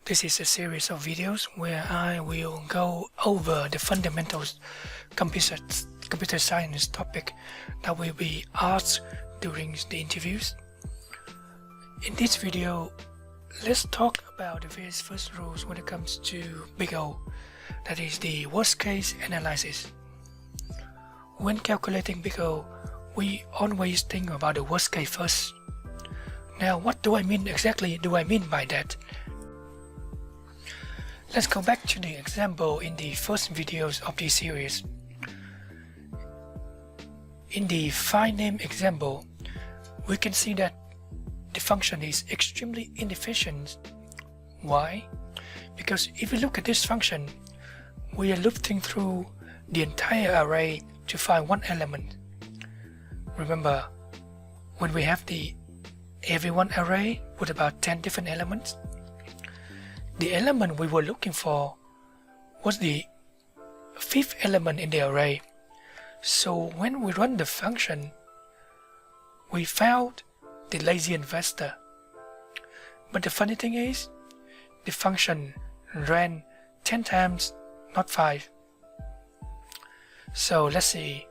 This is a series of videos where I will go over the fundamentals computer science topic that will be asked during the interviews. In this video, let's talk about the very first rules when it comes to Big O, that is the worst case analysis. When calculating Big O, we always think about the worst case first. Now, what do I mean exactly by that? Let's go back to the example in the first videos of this series. In the file name example, we can see that the function is extremely inefficient. Why? Because if we look at this function, we are looking through the entire array to find one element. Remember, when we have the everyone array with about 10 different elements, the element we were looking for was the fifth element in the array. So when we run the function, we found the lazy investor. But the funny thing is, the function ran 10 times, not 5. So let's see,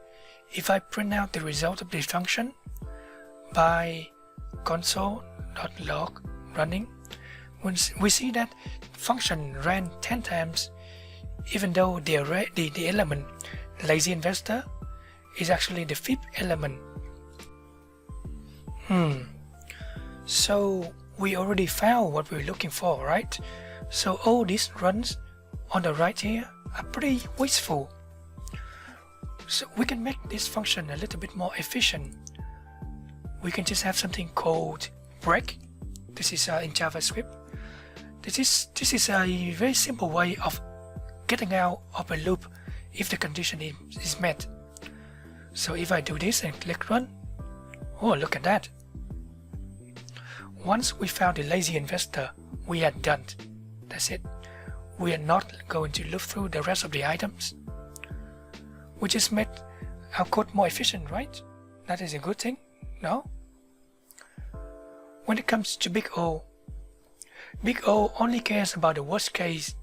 if I print out the result of this function by console.log running, we see that function ran 10 times, even though the element lazy investor is actually the fifth element. So we already found what we're looking for, right? So all these runs on the right here are pretty wasteful. So we can make this function a little bit more efficient. We can just have something called break. This is in JavaScript. This is a very simple way of getting out of a loop if the condition is met. So if I do this and click run, oh, look at that. Once we found the lazy investor, we are done. That's it. We are not going to loop through the rest of the items. We just made our code more efficient, right? That is a good thing, no? When it comes to Big O only cares about the worst case.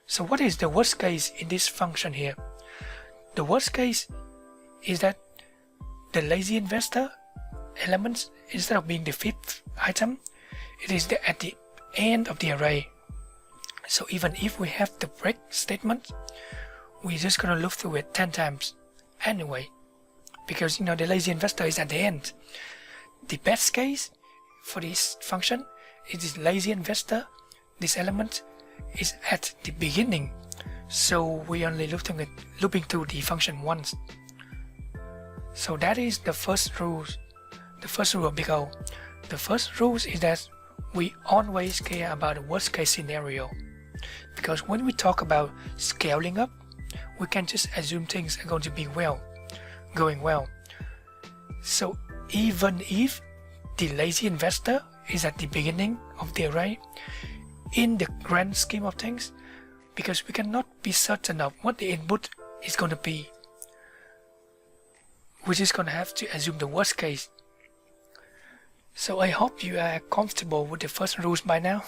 So what is the worst case in this function here? The worst case is that the lazy investor elements, instead of being the fifth item, it is at the end of the array. So even if we have the break statement, we're just gonna loop through it 10 times anyway, because the lazy investor is at the end. The best case for this function is this lazy investor, this element is at the beginning, so we only looping through the function once. So that is the first rule of Big O. The first rule is that we always care about the worst case scenario, because when we talk about scaling up, we can just assume things are going to be going well. So even if the lazy investor is at the beginning of the array, in the grand scheme of things, because we cannot be certain of what the input is going to be, we're just going to have to assume the worst case. So I hope you are comfortable with the first rules by now,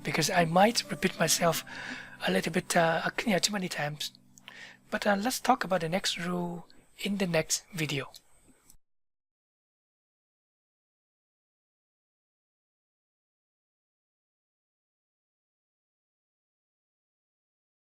because I might repeat myself a little bit too many times. But let's talk about the next rule in the next video.